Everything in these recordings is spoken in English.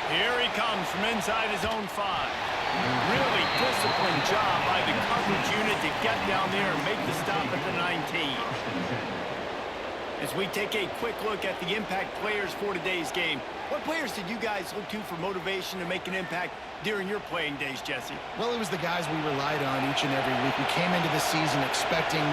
Here he comes from inside his own 5. Really disciplined job by the coverage unit to get down there and make the stop at the 19. As we take a quick look at the impact players for today's game, what players did you guys look to for motivation to make an impact during your playing days, Jesse? Well, it was the guys we relied on each and every week. We came into the season expecting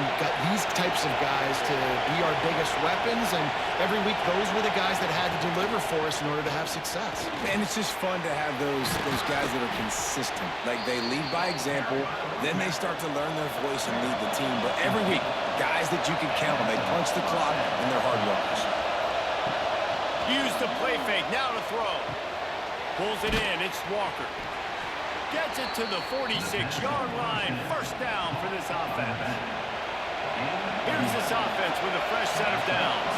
these types of guys to be our biggest weapons, and every week those were the guys that had to deliver for us in order to have success. And it's just fun to have those guys that are consistent. Like, they lead by example, then they start to learn their voice and lead the team. But every week, guys that you can count on, they punch the clock, and they're hard workers. Use the play fake, now to throw. Pulls it in, it's Walker. Gets it to the 46-yard line. First down for this offense. Here's this offense with a fresh set of downs.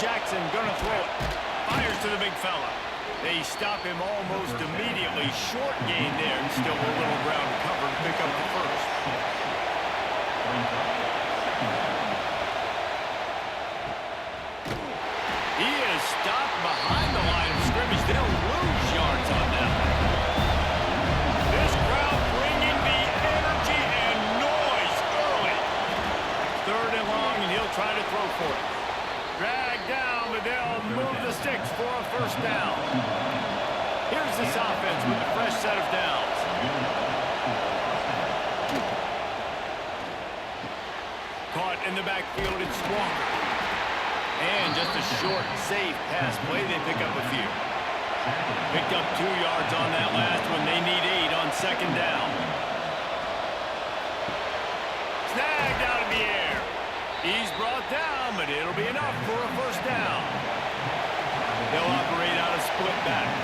Jackson gonna throw it. Fires to the big fella. They stop him almost immediately. Short gain there, and still a little ground to cover to pick up the first. He is stopped behind the line of scrimmage. They'll lose yards on that. This crowd bringing the energy and noise early. 3rd and long, and he'll try to throw for it. Drag down, but they'll move the sticks for a first down. Here's this offense with a fresh set of downs. Caught in the backfield, it's Walker. And just a short, safe pass play. They pick up a few. Picked up 2 yards on that last one. They need 8 on 2nd down. Snagged out of the air. He's brought down, but it'll be enough for a first down. They'll operate out of split backs.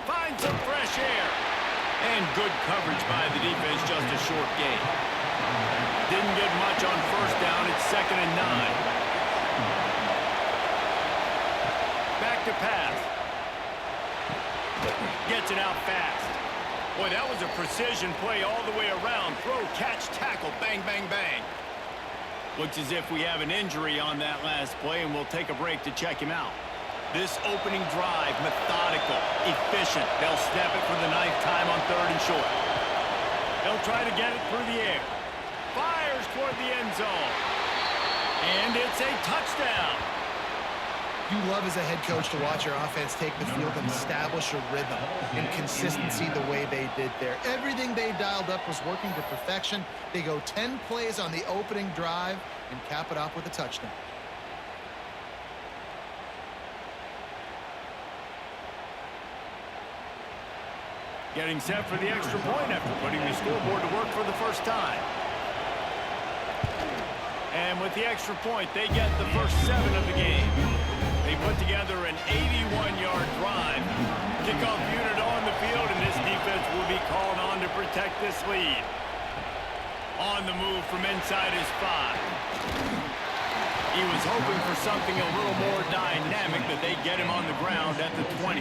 Find some fresh air. And good coverage by the defense, just a short gain. Didn't get much on first down. It's 2nd and 9. Back to pass. Gets it out fast. Boy, that was a precision play all the way around. Throw, catch, tackle, bang, bang, bang. Looks as if we have an injury on that last play, and we'll take a break to check him out. This opening drive, methodical, efficient. They'll snap it for the 9th time on 3rd and short. They'll try to get it through the air. Fires toward the end zone. And it's a touchdown. You love as a head coach to watch your offense take the field and establish a rhythm and consistency the way they did there. Everything they dialed up was working to perfection. They go 10 plays on the opening drive and cap it off with a touchdown. Getting set for the extra point after putting the scoreboard to work for the first time. And with the extra point, they get the first 7 of the game. They put together an 81-yard drive. Kickoff unit on the field, and this defense will be called on to protect this lead. On the move from inside his 5. He was hoping for something a little more dynamic, but they get him on the ground at the 20.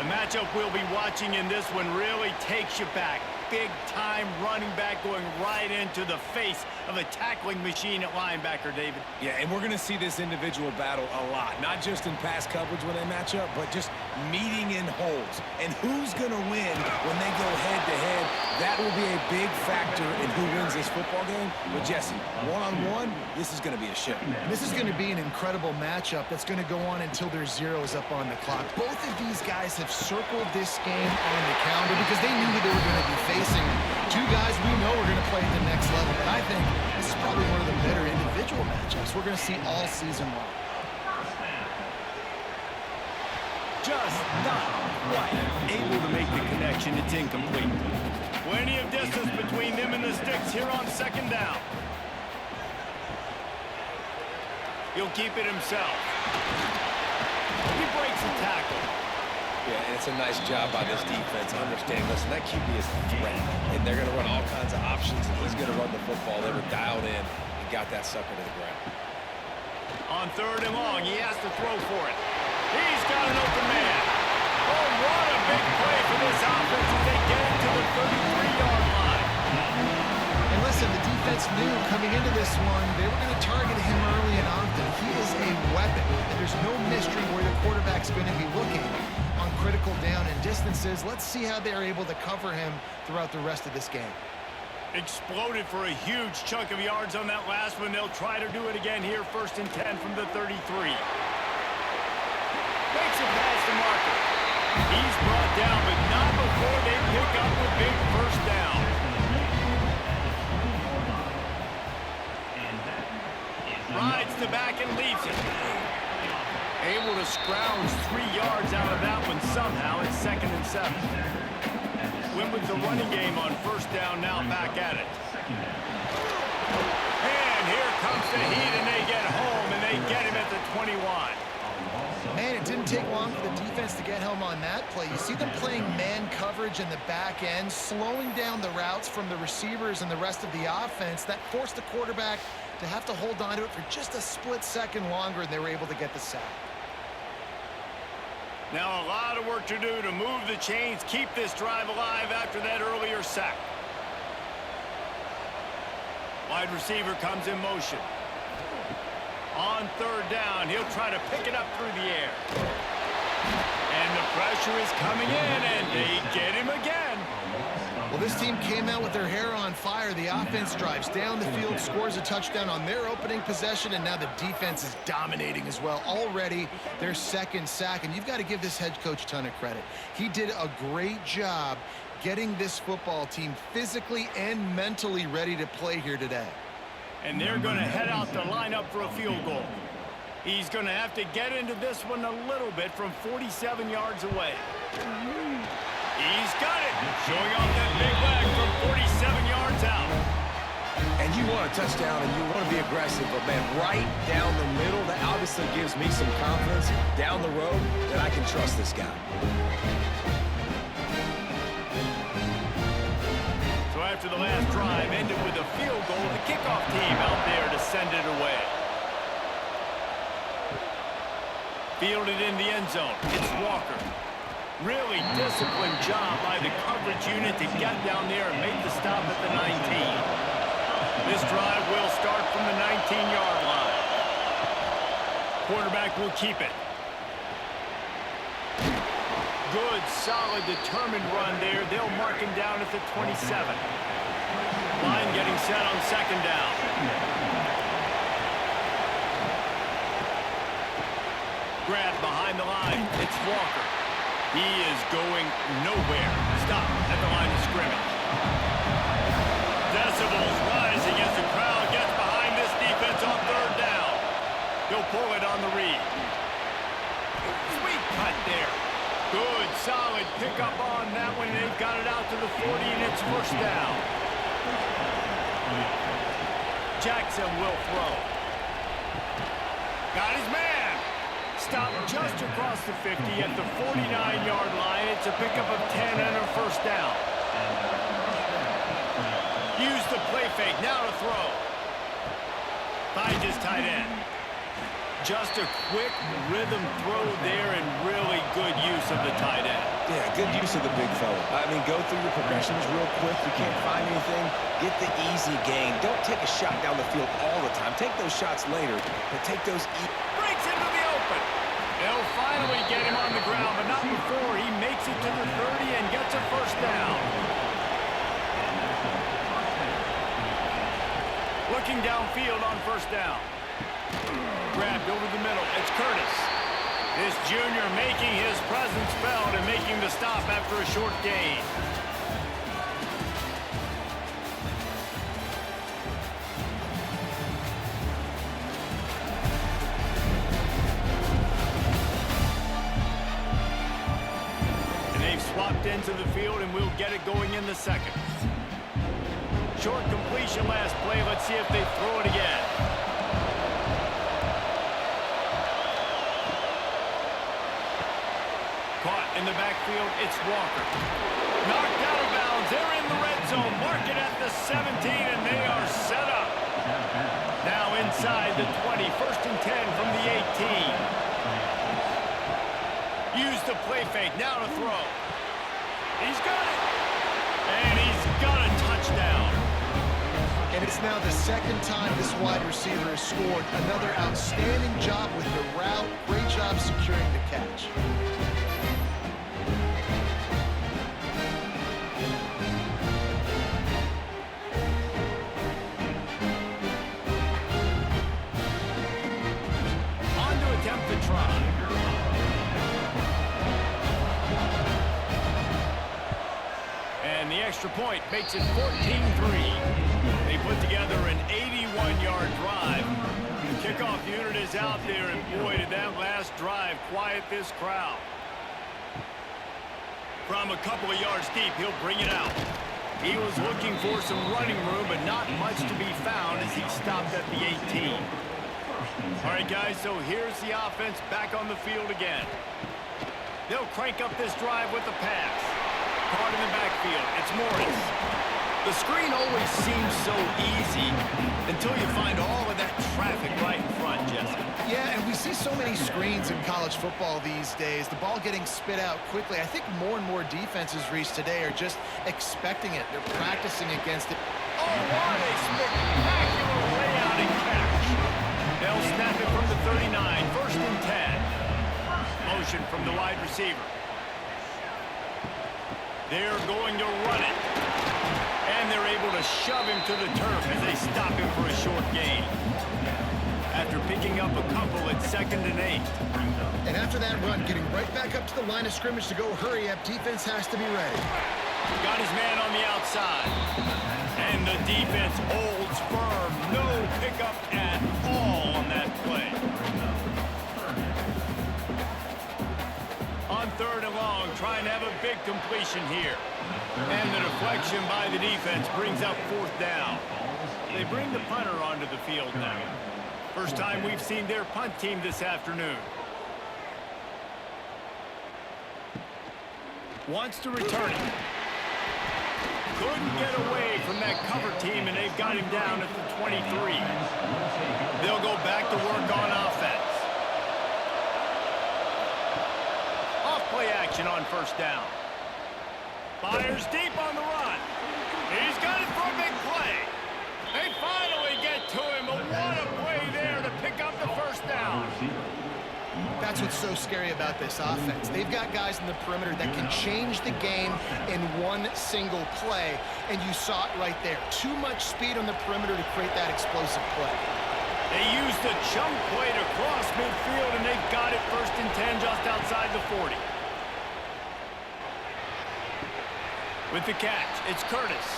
The matchup we'll be watching in this one really takes you back. Big-time running back going right into the face of a tackling machine at linebacker, David. Yeah, and we're going to see this individual battle a lot. Not just in pass coverage when they match up, but just meeting in holes. And who's going to win when they go head-to-head? That will be a big factor in who wins this football game. But, Jesse, one-on-one, this is going to be a show. This is going to be an incredible matchup that's going to go on until there's zeros up on the clock. Both of these guys have circled this game on the calendar because they knew that they were going to be facing 2 guys we know are going to play at the next level. But I think this is probably one of the better individual matchups we're going to see all season long. Just not quite able to make the connection. It's incomplete. Plenty of distance between them and the sticks here on 2nd down. He'll keep it himself. He breaks the tackle. Yeah, and it's a nice job by this defense understanding, listen, that QB is a threat, and they're going to run all kinds of options, and he's going to run the football. They were dialed in and got that sucker to the ground. On 3rd and long, he has to throw for it. He's got an open man. Oh, what a big play for this offense as they get into the 33-yard line. And listen, the defense defense knew coming into this one, they were going to target him early and often. He is a weapon, and there's no mystery where the quarterback's going to be looking on critical down and distances. Let's see how they're able to cover him throughout the rest of this game. Exploded for a huge chunk of yards on that last one. They'll try to do it again here, 1st and 10 from the 33. Makes it past the marker. He's brought down, but not before they pick up a big first down. Rides the back and leaves it. Able to scrounge 3 yards out of that one somehow. It's 2nd and 7. Went with the running game on 1st down, now back at it. And here comes the heat, and they get home, and they get him at the 21. Man, it didn't take long for the defense to get home on that play. You see them playing man coverage in the back end, slowing down the routes from the receivers and the rest of the offense. That forced the quarterback to have to hold on to it for just a split second longer, and they were able to get the sack. Now a lot of work to do to move the chains, keep this drive alive after that earlier sack. Wide receiver comes in motion. On 3rd down, he'll try to pick it up through the air. And the pressure is coming in, and they get him again. Well, this team came out with their hair on fire. The offense drives down the field, scores a touchdown on their opening possession, and now the defense is dominating as well. Already their 2nd sack, and you've got to give this head coach a ton of credit. He did a great job getting this football team physically and mentally ready to play here today. And they're going to head out the lineup for a field goal. He's going to have to get into this one a little bit from 47 yards away. He's got it. Showing off that big leg from 47 yards out. And you want a touchdown and you want to be aggressive, but man, right down the middle, that obviously gives me some confidence down the road that I can trust this guy. So after the last drive ended with a field goal, the kickoff team out there to send it away. Fielded in the end zone. It's Walker. Really disciplined job by the coverage unit to get down there and make the stop at the 19. This drive will start from the 19-yard line. Quarterback will keep it. Good, solid, determined run there. They'll mark him down at the 27. Line getting set on 2nd down. Grab behind the line. It's Walker. He is going nowhere. Stop at the line of scrimmage. Decibels rising as the crowd gets behind this defense on 3rd down. He'll pull it on the read. Sweet cut there. Good, solid pickup on that one. They've got it out to the 40, and it's 1st down. Jackson will throw. Got his man. Stop just across the 50 at the 49-yard line. It's a pickup of 10 and a 1st down. Use the play fake. Now to throw. Finds his tight end. Just a quick rhythm throw there and really good use of the tight end. Yeah, good use of the big fella. I mean, go through your progressions real quick. You can't find anything. Get the easy gain. Don't take a shot down the field all the time. Take those shots later, but take those breaks into the open. They'll finally get him on the ground, but not before he makes it to the 30 and gets a 1st down. Looking downfield on 1st down. Grabbed over the middle. It's Curtis. This junior making his presence felt and making the stop after a short gain. And they've swapped into the field, and we'll get it going in the 2nd. Short completion last play. Let's see if they throw it again. Caught in the backfield, it's Walker. Knocked out of bounds, they're in the red zone. Mark it at the 17, and they are set up. Now inside the 20, 1st and 10 from the 18. Use the play fake, now to throw. He's got it. And he's got a touchdown. And it's now the second time this wide receiver has scored. Another outstanding job with the route. Great job securing the catch. On to attempt the try. And the extra point makes it 14-3. They put together an 81-yard drive. The kickoff unit is out there, and boy, did that last drive quiet this crowd. From a couple of yards deep, he'll bring it out. He was looking for some running room, but not much to be found as he stopped at the 18. All right, guys, so here's the offense back on the field again. They'll crank up this drive with the pass. Caught in the backfield. It's Morris. The screen always seems so easy until you find all of that traffic right in front, Jesse. Yeah, and we see so many screens in college football these days. The ball getting spit out quickly. I think more and more defenses, Reese, today are just expecting it. They're practicing against it. Oh, what a spectacular layout and catch. They'll snap it from the 39. First and 10. Motion from the wide receiver. They're going to run it. And they're able to shove him to the turf as they stop him for a short gain. After picking up a couple at 2nd and 8. And after that run, getting right back up to the line of scrimmage to go hurry up, defense has to be ready. Got his man on the outside. And the defense holds firm. No pickup at all on that play. On 3rd and long, trying to have a big completion here. And the deflection by the defense brings up 4th down. They bring the punter onto the field now. First time we've seen their punt team this afternoon. Wants to return it. Couldn't get away from that cover team, and they've got him down at the 23. They'll go back to work on offense. Off-play action on 1st down. Fires deep on the run. He's got it for a big play. They finally get to him, but what a play there to pick up the 1st down. That's what's so scary about this offense. They've got guys in the perimeter that can change the game in one single play, and you saw it right there. Too much speed on the perimeter to create that explosive play. They used a chunk play to cross midfield, and they've got it 1st and 10 just outside the 40. With the catch, it's Curtis.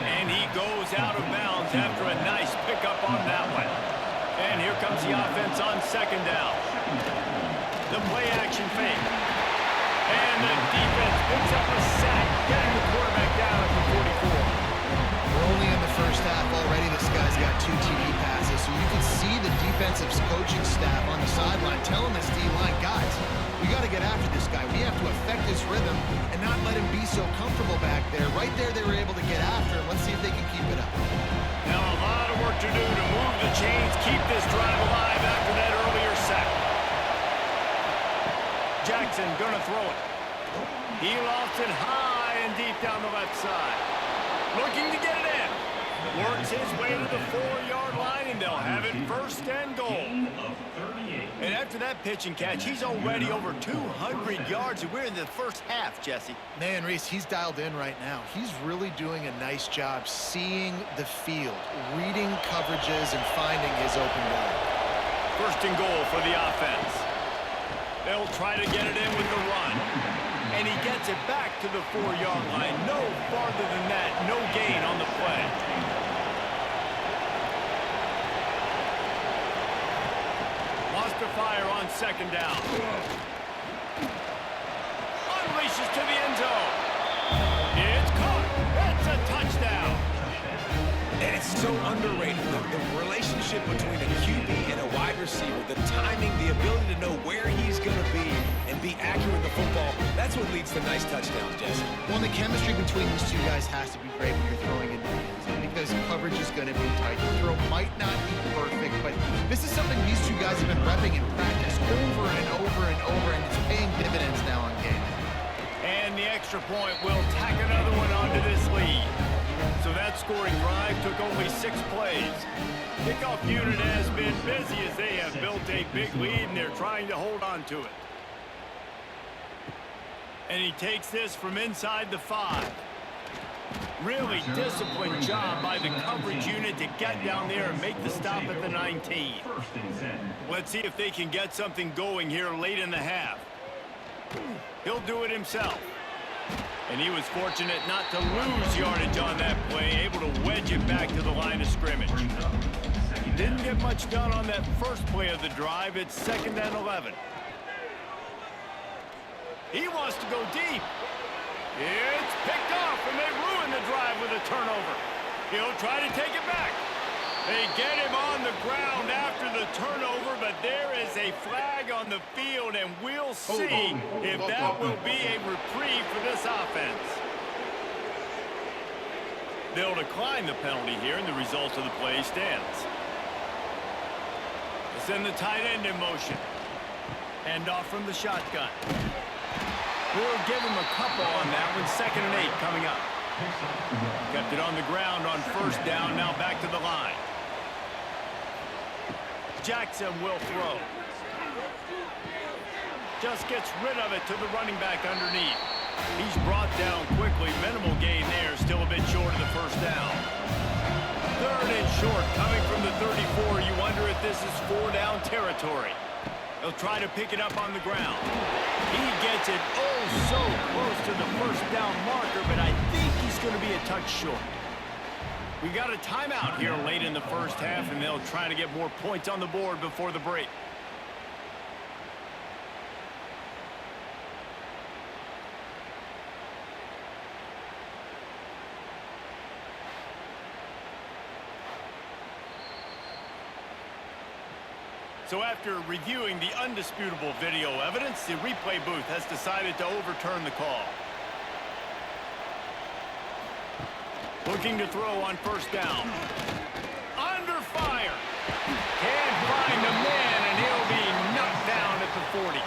And he goes out of bounds after a nice pickup on that one. And here comes the offense on 2nd down. The play action fake. And the defense picks up a sack, getting the quarterback down at the 44. We're only in the first half already. This guy's got 2 TD passes, so you can see the defensive coaching staff on the sideline telling this D-line, guys, we got to get after this guy. We have to affect his rhythm and not let him be so comfortable back there. Right there, they were able to get after him. Let's see if they can keep it up. Now a lot of work to do to move the chains, keep this drive alive after that earlier sack. Jackson gonna throw it. He lofts it high and deep down the left side. Looking to get it in. Works his way to the 4-yard line, and they'll have it 1st and goal. And after that pitch and catch, he's already over 200 yards, and we're in the first half, Jesse. Man, Reese, he's dialed in right now. He's really doing a nice job seeing the field, reading coverages, and finding his open guy. 1st and goal for the offense. They'll try to get it in with the run. And he gets it back to the 4-yard line. No farther than that. No gain on the play. Lost to fire on 2nd down. Unleashes to the end zone. It's caught. That's a touchdown. And it's so underrated. The relationship between a QB and a wide receiver, the timing, the ability to know where he's going to be and be accurate with the football, that's what leads to nice touchdowns, Jesse. Well, the chemistry between these two guys has to be great when you're throwing into the end zone because coverage is going to be tight. The throw might not be perfect, but this is something these two guys have been repping in practice over and over and over, and it's paying dividends now on game. And the extra point will tack another one onto this lead. So that scoring drive took only 6 plays. Kickoff unit has been busy as they have built a big lead, and they're trying to hold on to it. And he takes this from inside the 5. Really disciplined job by the coverage unit to get down there and make the stop at the 19. Let's see if they can get something going here late in the half. He'll do it himself. And he was fortunate not to lose yardage on that play, able to wedge it back to the line of scrimmage. Didn't get much done on that first play of the drive. It's 2nd and 11. He wants to go deep. It's picked off, and they ruin the drive with a turnover. He'll try to take it back. They get him on the ground after the turnover, but there is a flag on the field, and we'll see if that will be a reprieve for this offense. They'll decline the penalty here, and the result of the play stands. They send the tight end in motion. Hand off from the shotgun. We'll give him a couple on that one. 2nd and 8 coming up. Kept it on the ground on 1st down. Now back to the line. Jackson will throw. Just gets rid of it to the running back underneath. He's brought down quickly. Minimal gain there. Still a bit short of the 1st down. 3rd and short coming from the 34. You wonder if this is 4-down territory. He'll try to pick it up on the ground. He gets it so close to the 1st down marker, but I think he's going to be a touch short. We got a timeout here late in the 1st half, and they'll try to get more points on the board before the break. So after reviewing the undisputable video evidence, the replay booth has decided to overturn the call. Looking to throw on 1st down. Under fire. Can't find the man, and he'll be knocked down at the 40.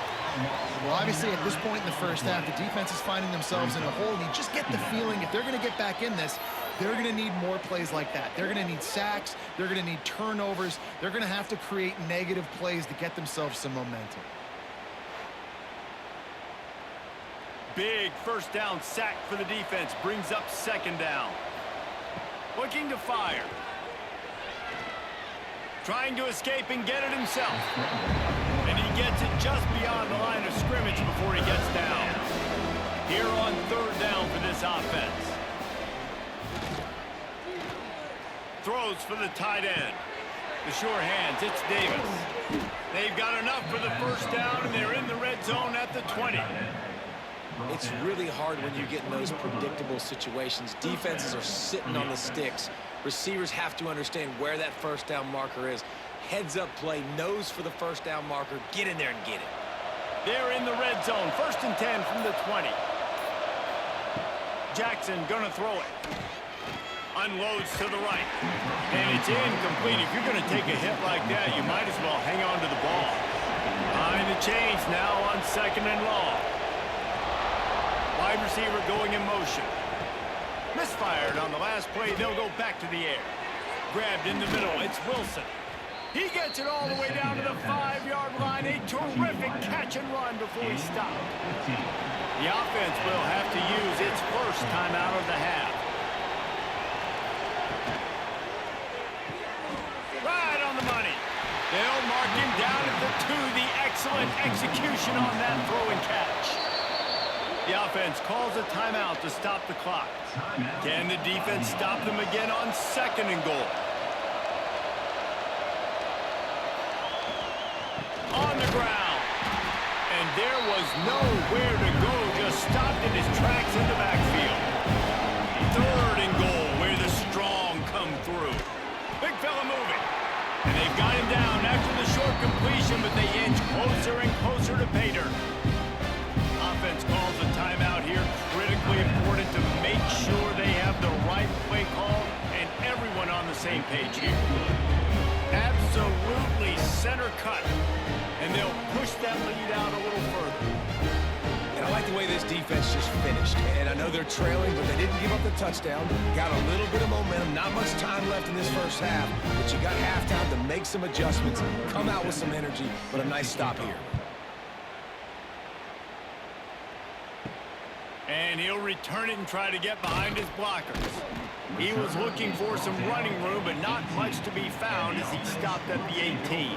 Well, obviously, at this point in the 1st half, the defense is finding themselves in a hole. And you just get the feeling if they're going to get back in this, they're going to need more plays like that. They're going to need sacks. They're going to need turnovers. They're going to have to create negative plays to get themselves some momentum. Big 1st down sack for the defense. Brings up 2nd down. Looking to fire. Trying to escape and get it himself. And he gets it just beyond the line of scrimmage before he gets down. Here on 3rd down for this offense. Throws for the tight end. The sure hands, it's Davis. They've got enough for the 1st down, and they're in the red zone at the 20. It's really hard when you get in those predictable situations. Defenses are sitting on the sticks. Receivers have to understand where that 1st down marker is. Heads up play, nose for the 1st down marker. Get in there and get it. They're in the red zone. 1st and 10 from the 20. Jackson gonna throw it. Unloads to the right. And it's incomplete. If you're gonna take a hit like that, you might as well hang on to the ball. Behind the chains now on 2nd and long. Wide receiver going in motion. Misfired on the last play. They'll go back to the air. Grabbed in the middle. It's Wilson. He gets it all the way down to the 5-yard line. A terrific catch and run before he stopped. The offense will have to use its 1st timeout of the half. Right on the money. They'll mark him down at the 2. The excellent execution on that throw and catch. The offense calls a timeout to stop the clock. Can the defense stop them again on 2nd and goal? On the ground. And there was nowhere to go, just stopped in his tracks in the backfield. 3rd and goal, where the strong come through. Big fella moving. And they've got him down after the short completion, but they inch closer and closer to pay dirt. Offense calls a timeout here. Critically important to make sure they have the right play call and everyone on the same page here. Absolutely center cut. And they'll push that lead out a little further. And I like the way this defense just finished. And I know they're trailing, but they didn't give up the touchdown. Got a little bit of momentum. Not much time left in this first half, but you got halftime to make some adjustments, come out with some energy, but a nice stop here. And he'll return it and try to get behind his blockers. He was looking for some running room, but not much to be found as he stopped at the 18.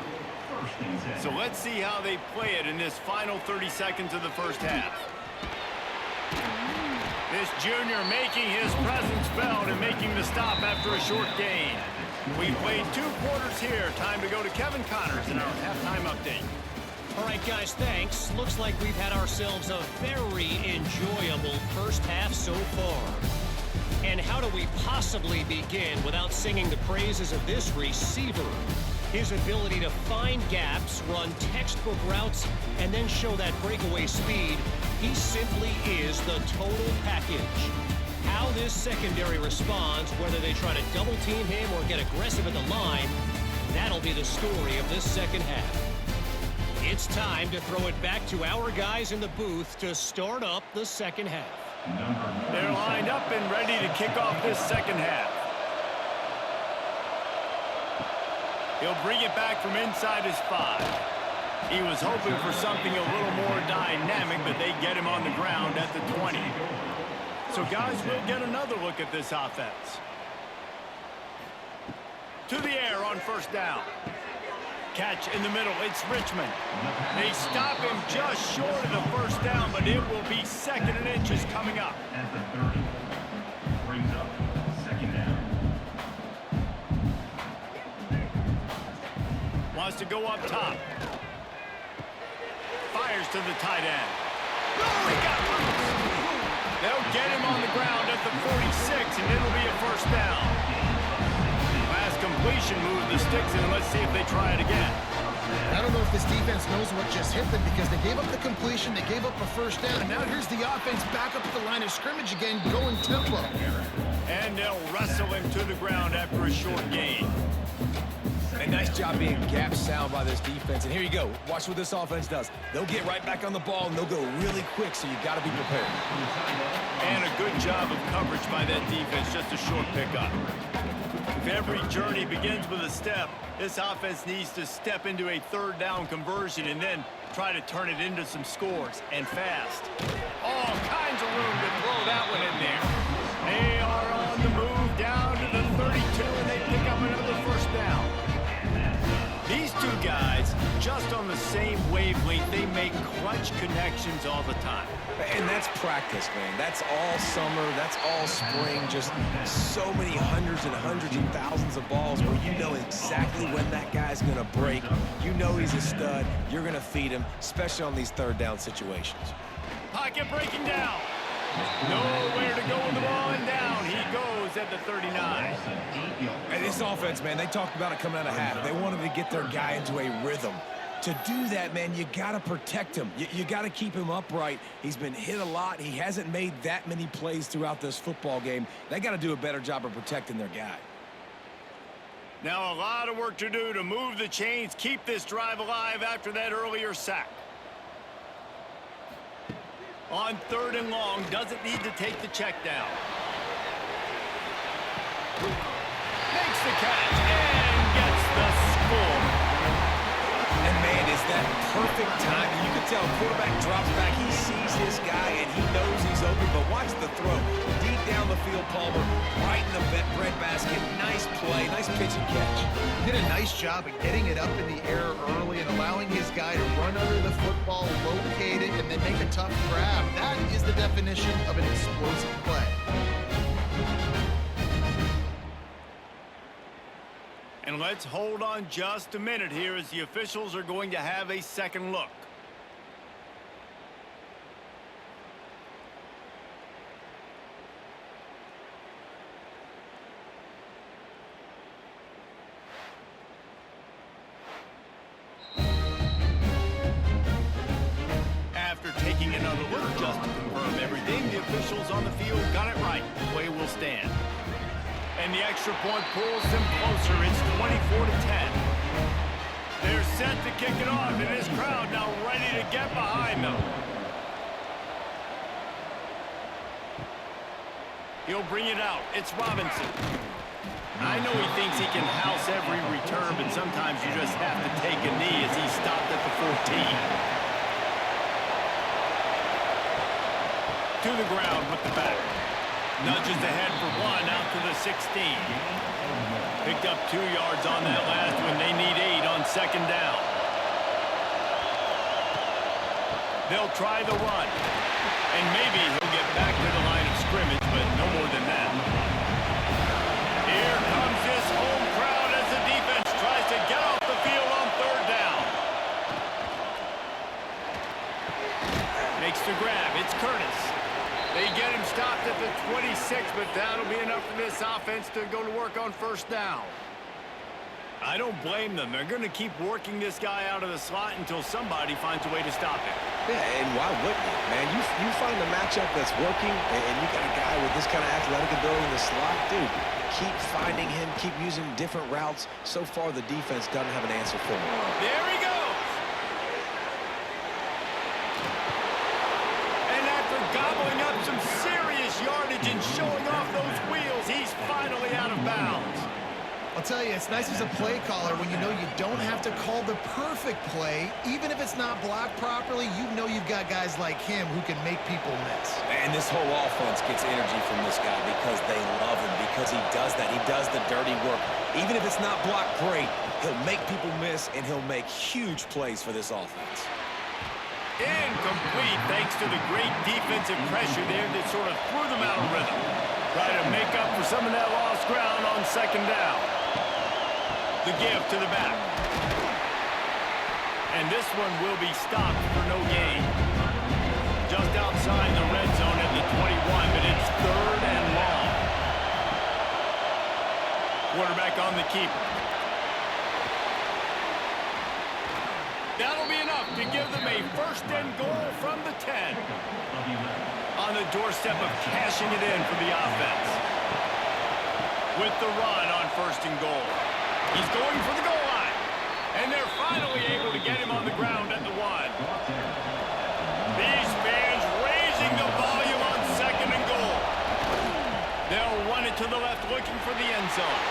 So let's see how they play it in this final 30 seconds of the first half. This junior making his presence felt and making the stop after a short gain. We played 2 quarters here. Time to go to Kevin Connors in our halftime update. All right, guys, thanks. Looks like we've had ourselves a very enjoyable first half so far. And how do we possibly begin without singing the praises of this receiver? His ability to find gaps, run textbook routes, and then show that breakaway speed. He simply is the total package. How this secondary responds, whether they try to double-team him or get aggressive at the line, that'll be the story of this second half. It's time to throw it back to our guys in the booth to start up the second half. They're lined up and ready to kick off this second half. He'll bring it back from inside his 5. He was hoping for something a little more dynamic, but they get him on the ground at the 20. So, guys, we'll get another look at this offense. To the air on first down. Catch in the middle. It's Richmond. They stop him just short of the first down, but it will be 2nd and inches coming up. At the 30, brings up 2nd down. Wants to go up top. Fires to the tight end. Oh, he got loose. They'll get him on the ground at the 46, and it'll be a first down. Last completion moved the sticks, and let's see if they try it again. I don't know if this defense knows what just hit them because they gave up the completion, they gave up a first down, and now here's the offense back up at the line of scrimmage again, going tempo. And they'll wrestle him to the ground after a short gain. A nice job being gap sound by this defense. And here you go. Watch what this offense does. They'll get right back on the ball, and they'll go really quick, so you got to be prepared. And a good job of coverage by that defense, just a short pickup. If every journey begins with a step, this offense needs to step into a 3rd down conversion and then try to turn it into some scores, and fast. All kinds of room to throw that one in there. They are on the move down to the 32, and they pick up another first down. These 2 guys, just on the same wavelength, they make clutch connections all the time. And that's practice, man. That's all summer. That's all spring. Just so many hundreds and hundreds and thousands of balls where you know exactly when that guy's going to break. You know he's a stud. You're going to feed him, especially on these 3rd down situations. Pocket breaking down. Nowhere to go with the ball, and down he goes at the 39. And this offense, man, they talked about it coming out of half. They wanted to get their guy into a rhythm. To do that, man, you got to protect him. You got to keep him upright. He's been hit a lot. He hasn't made that many plays throughout this football game. They got to do a better job of protecting their guy. Now a lot of work to do to move the chains, keep this drive alive after that earlier sack. On 3rd and long, doesn't need to take the check down. Makes the catch and gets the score. And, man, is that perfect time. You can tell quarterback drops back. He sees his guy, and he knows he's open. But watch the throw. Deep down the field, Palmer, right in the bread basket. Nice play. Nice pitch and catch. He did a nice job of getting it up in the air early and allowing his guy to run under the football, locate it, and then make a tough grab. That is the definition of an explosive play. And let's hold on just a minute here as the officials are going to have a second look. After taking another look just to confirm everything, the officials on the field got it right. Play will stand. And the extra point pulls them closer. It's 24-10. They're set to kick it off, and this crowd now ready to get behind them. He'll bring it out. It's Robinson. I know he thinks he can house every return, but sometimes you just have to take a knee as he stopped at the 14. To the ground with the back. Nudges ahead for one, out to the 16. Picked up 2 yards on that last one. They need 8 on second down. They'll try the run. And maybe he'll get back to the line of scrimmage, but no more than that. Here comes this home crowd as the defense tries to get off the field on third down. Makes the grab. It's Curtis. They get him stopped at the 26, but that'll be enough for this offense to go to work on first down. I don't blame them. They're going to keep working this guy out of the slot until somebody finds a way to stop him. Yeah, and why wouldn't you, man? You find a matchup that's working, and you got a guy with this kind of athletic ability in the slot, dude. Keep finding him, keep using different routes. So far, the defense doesn't have an answer for him. There he goes. And after gobbling up some serious yardage and showing off those wheels, he's finally out of bounds. I'll tell you, it's nice as a play caller when you know you don't have to call the perfect play. Even if it's not blocked properly, you know you've got guys like him who can make people miss. And this whole offense gets energy from this guy because they love him, because he does that. He does the dirty work. Even if it's not blocked great, he'll make people miss, and he'll make huge plays for this offense. Incomplete thanks to the great defensive pressure there that sort of threw them out of rhythm. Try to make up for some of that lost ground on second down. The give to the back. And this one will be stopped for no gain. Just outside the red zone at the 21, but it's third and long. Quarterback on the keeper. That'll be enough to give them a first and goal from the 10. On the doorstep of cashing it in for the offense. With the run on first and goal. He's going for the goal line. And they're finally able to get him on the ground at the 1. These fans raising the volume on second and goal. They'll run it to the left looking for the end zone.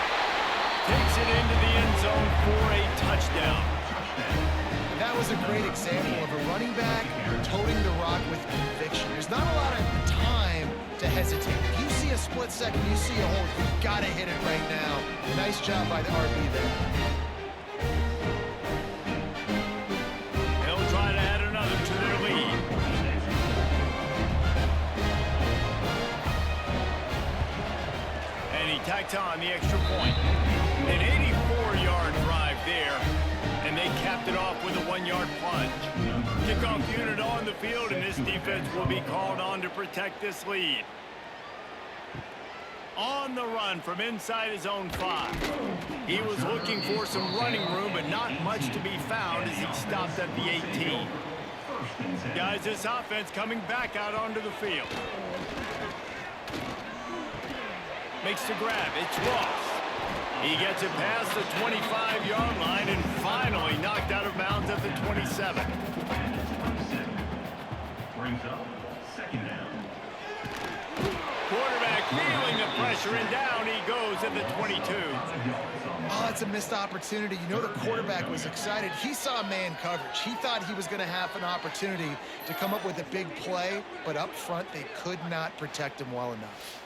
Takes it into the end zone for a touchdown. That was a great example of a running back toting the rock with conviction. There's not a lot of time to hesitate. If you see a split second, you see a hole, you've got to hit it right now. Nice job by the RB there. They'll try to add another to their lead. And he tacks on the extra point. An 84-yard drive there. And they capped it off with a 1-yard plunge. Kickoff unit on the field, and this defense will be called on to protect this lead. On the run from inside his own 5. He was looking for some running room, but not much to be found as he stopped at the 18. Guys, this offense coming back out onto the field. Makes the grab. It's Ross. He gets it past the 25-yard line and finally knocked out of bounds at the 27. Brings up second down. Quarterback feeling the pressure, and down he goes at the 22. Oh, that's a missed opportunity. You know the quarterback was excited. He saw man coverage. He thought he was going to have an opportunity to come up with a big play, but up front they could not protect him well enough.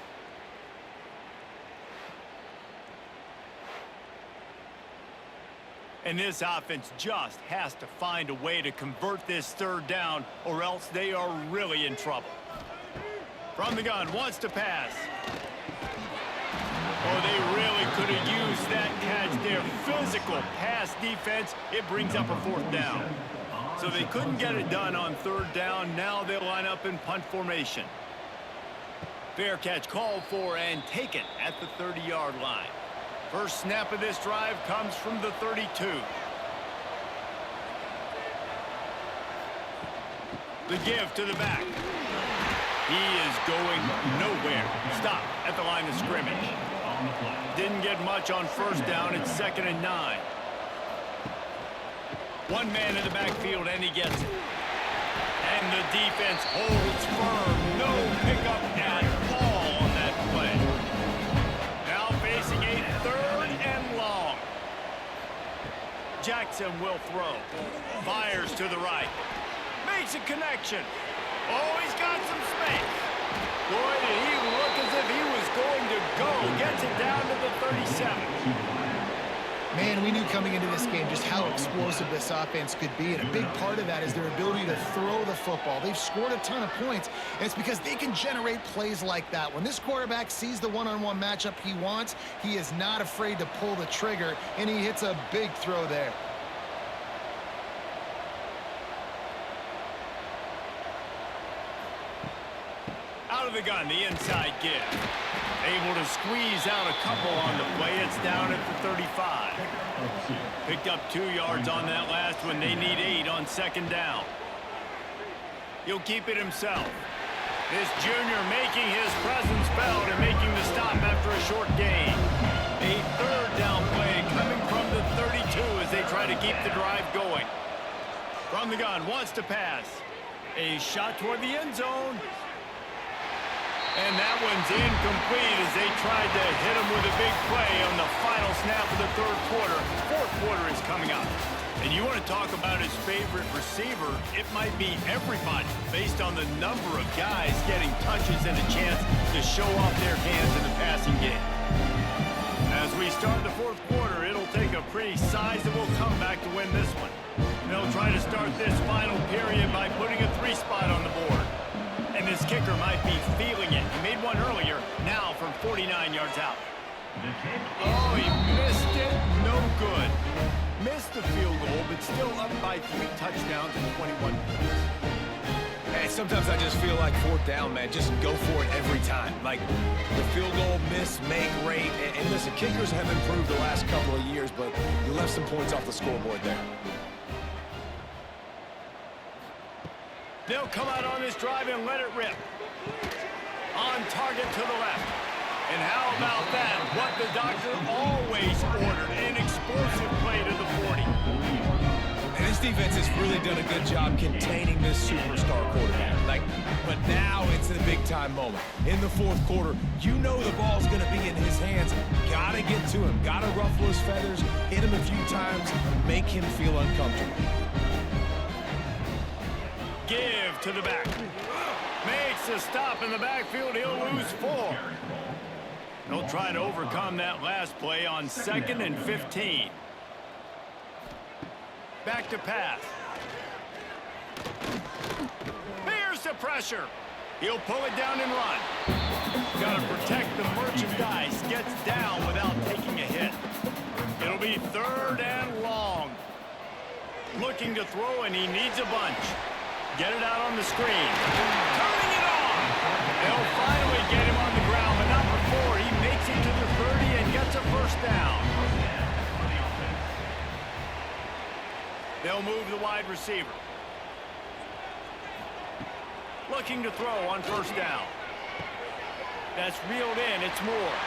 And this offense just has to find a way to convert this third down, or else they are really in trouble. From the gun, wants to pass. Oh, they really could have used that catch there. Physical pass defense. It brings up a fourth down. So they couldn't get it done on third down. Now they'll line up in punt formation. Fair catch called for and taken at the 30-yard line. First snap of this drive comes from the 32. The give to the back. He is going nowhere. Stop at the line of scrimmage. Didn't get much on first down. It's 2nd and 9. One man in the backfield, and he gets it. And the defense holds firm. No pickup at all on that play. Jackson will throw. Fires to the right. Makes a connection. Oh, he's got some space. Boy, did he look as if he was going to go. Gets it down to the 37. Man, we knew coming into this game just how explosive this offense could be, and a big part of that is their ability to throw the football. They've scored a ton of points, and it's because they can generate plays like that. When this quarterback sees the one-on-one matchup he wants, he is not afraid to pull the trigger, and he hits a big throw there. Out of the gun, the inside give. Able to squeeze out a couple on the play. It's down at the 35. Picked up 2 yards on that last one. They need 8 on second down. He'll keep it himself. This junior making his presence felt and making the stop after a short gain. A third down play coming from the 32 as they try to keep the drive going. From the gun, wants to pass. A shot toward the end zone. And that one's incomplete as they tried to hit him with a big play on the final snap of the third quarter. Fourth quarter is coming up. And you want to talk about his favorite receiver, it might be everybody based on the number of guys getting touches and a chance to show off their hands in the passing game. As we start the fourth quarter, it'll take a pretty sizable comeback to win this one. They'll try to start this final period by putting a 3 spot on the board. And this kicker might be feeling it. He made one earlier, now from 49 yards out. Oh, he missed it. No good. Missed the field goal, but still up by 3 touchdowns and 21 points. Hey, sometimes I just feel like fourth down, man. Just go for it every time. Like the field goal miss, make rate. And listen, kickers have improved the last couple of years, but you left some points off the scoreboard there. They'll come out on this drive and let it rip. On target to the left. And how about that? What the doctor always ordered. An explosive play to the 40. And this defense has really done a good job containing this superstar quarterback. But now it's a big-time moment. In the fourth quarter, you know the ball's going to be in his hands. Got to get to him. Got to ruffle his feathers. Hit him a few times. Make him feel uncomfortable. Give to the back. Makes a stop in the backfield. He'll lose 4. He'll try to overcome that last play on 2nd and 15. Back to pass. Here's the pressure. He'll pull it down and run. Got to protect the merchandise. Gets down without taking a hit. It'll be 3rd and long. Looking to throw, and he needs a bunch. Get it out on the screen. Turning it on. They'll finally get him on the ground, but not before. He makes it to the 30 and gets a first down. They'll move the wide receiver. Looking to throw on first down. That's reeled in. It's Moore.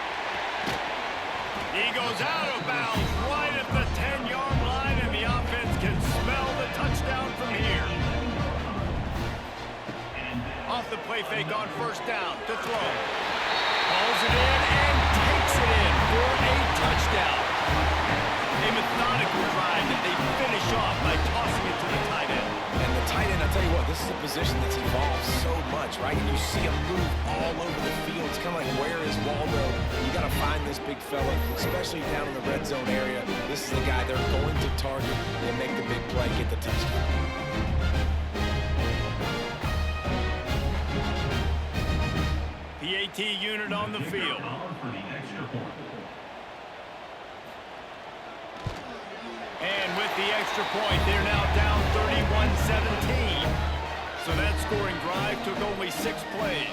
He goes out of bounds right at the 10-yard line, and the offense can smell the touchdown from here. Off the play fake on first down to throw. Pulls it in and takes it in for a touchdown. A methodical drive that they finish off by tossing it to the tight end. And the tight end, I'll tell you what, this is a position that's evolved so much, right? And you see him move all over the field. It's kind of like, where is Waldo? You got to find this big fella, especially down in the red zone area. This is the guy they're going to target and make the big play, get the touchdown. PAT unit on the field. And with the extra point, they're now down 31-17. So that scoring drive took only 6 plays.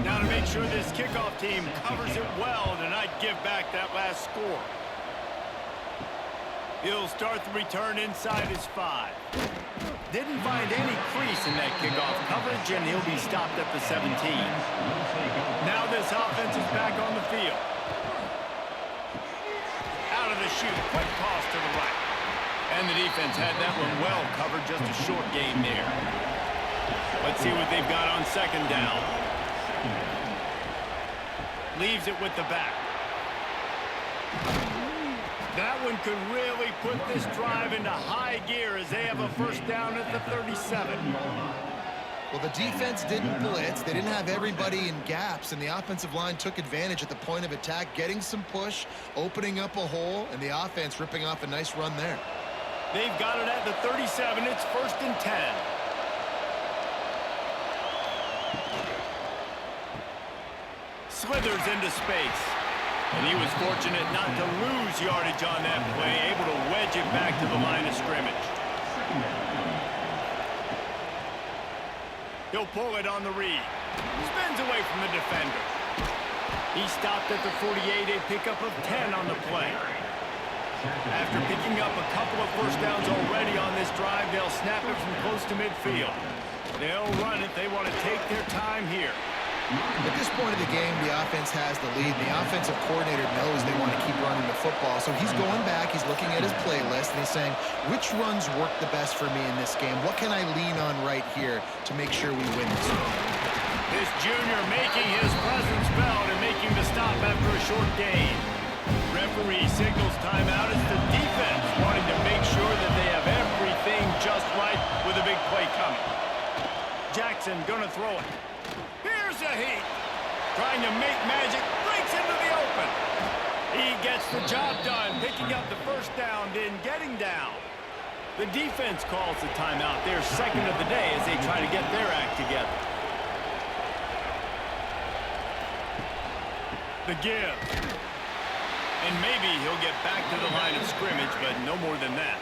Now to make sure this kickoff team covers it well to not give back that last score. He'll start the return inside his 5. Didn't find any crease in that kickoff coverage, and he'll be stopped at the 17. Now this offense is back on the field. Out of the chute, quick toss to the right. And the defense had that one well covered, just a short game there. Let's see what they've got on second down. Leaves it with the back. That one could really put this drive into high gear as they have a first down at the 37. Well, the defense didn't blitz. They didn't have everybody in gaps, and the offensive line took advantage at the point of attack, getting some push, opening up a hole, and the offense ripping off a nice run there. They've got it at the 37. It's 1st and 10. Slithers into space. And he was fortunate not to lose yardage on that play, able to wedge it back to the line of scrimmage. He'll pull it on the read. Spins away from the defender. He stopped at the 48, a pickup of 10 on the play. After picking up a couple of first downs already on this drive, they'll snap it from close to midfield. They'll run it. They want to take their time here. At this point of the game, the offense has the lead. The offensive coordinator knows they want to keep running the football. So he's going back, he's looking at his playlist, and he's saying, which runs work the best for me in this game? What can I lean on right here to make sure we win this one? This junior making his presence felt and making the stop after a short gain. Referee signals timeout. It's the defense wanting to make sure that they have everything just right with a big play coming. Jackson gonna throw it. Here's a heat. Trying to make magic. Breaks into the open. He gets the job done, picking up the first down, then getting down. The defense calls the timeout. Their second of the day as they try to get their act together. The give. And maybe he'll get back to the line of scrimmage, but no more than that.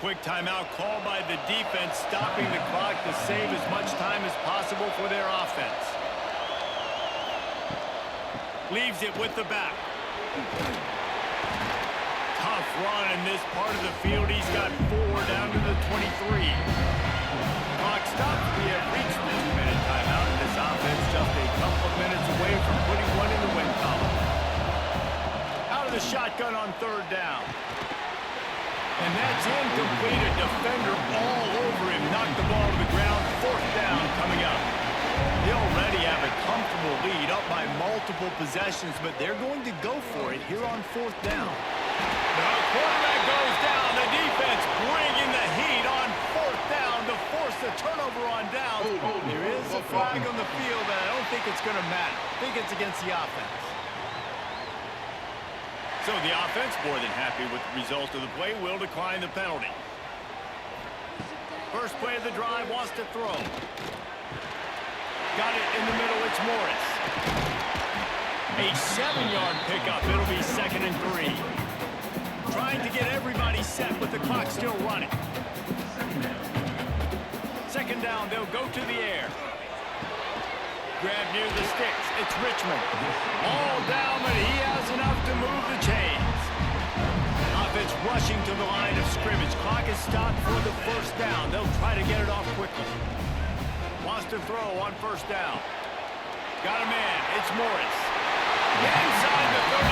Quick timeout called by the defense, stopping the clock to save as much time as possible for their offense. Leaves it with the back. Tough run in this part of the field. He's got 4 down to the 23. Clock stops. We have reached the 2-minute timeout, and this offense just a couple of minutes away from putting one in the win column. Out of the shotgun on 3rd down. And that's incomplete. A defender all over him. Knocked the ball to the ground. 4th down coming up. They already have a comfortable lead up by multiple possessions, but they're going to go for it here on 4th down. The quarterback goes down. The defense bringing the heat on 4th down to force the turnover on down. There is a flag on the field, but I don't think it's going to matter. I think it's against the offense. So the offense, more than happy with the result of the play, will decline the penalty. First play of the drive, wants to throw. Got it in the middle, it's Morris. A 7-yard pickup, it'll be 2nd and 3. Trying to get everybody set with the clock still running. 2nd down, they'll go to the air. Grab near the sticks. It's Richmond. All down, but he has enough to move the chains. Offense rushing to the line of scrimmage. Clock is stopped for the 1st down. They'll try to get it off quickly. Wants to throw on 1st down. Got a man. It's Morris. Inside the 35.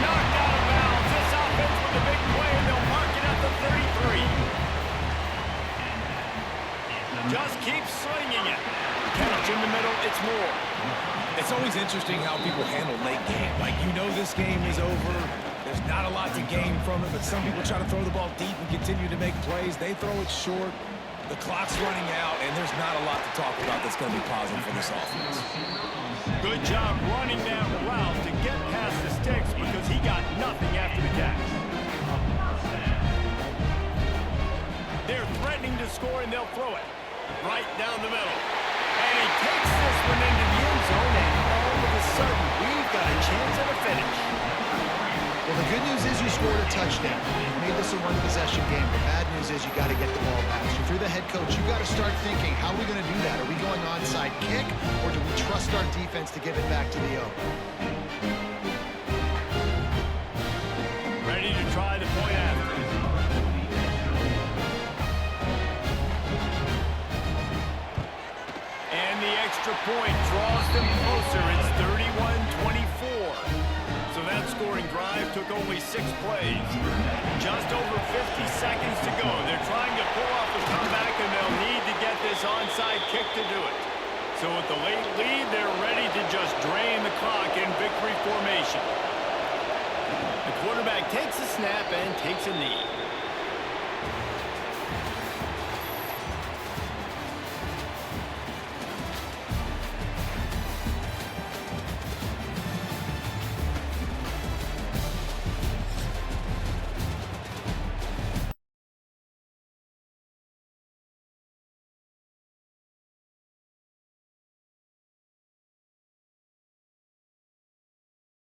Knocked out of bounds. This offense with a big play, and they'll mark it at the 33. Just keep slinging it. Catch in the middle, it's Moore. It's always interesting how people handle late game. Like, you know this game is over. There's not a lot to gain from it, but some people try to throw the ball deep and continue to make plays. They throw it short. The clock's running out, and there's not a lot to talk about that's going to be positive for this offense. Good job running that route to get past the sticks because he got nothing after the catch. They're threatening to score, and they'll throw it right down the middle. And he takes this one into the end zone, and all of a sudden, we've got a chance at a finish. Well, the good news is you scored a touchdown. You made this a one-possession game. The bad news is you got to get the ball back. So if you're the head coach, you got to start thinking, how are we going to do that? Are we going onside kick, or do we trust our defense to give it back to the O? Ready to try the point after. And the extra point draws them closer. It's 31-24. So that scoring drive took only 6 plays. Just over 50 seconds to go. They're trying to pull off the comeback, and they'll need to get this onside kick to do it. So with the late lead, they're ready to just drain the clock in victory formation. The quarterback takes a snap and takes a knee.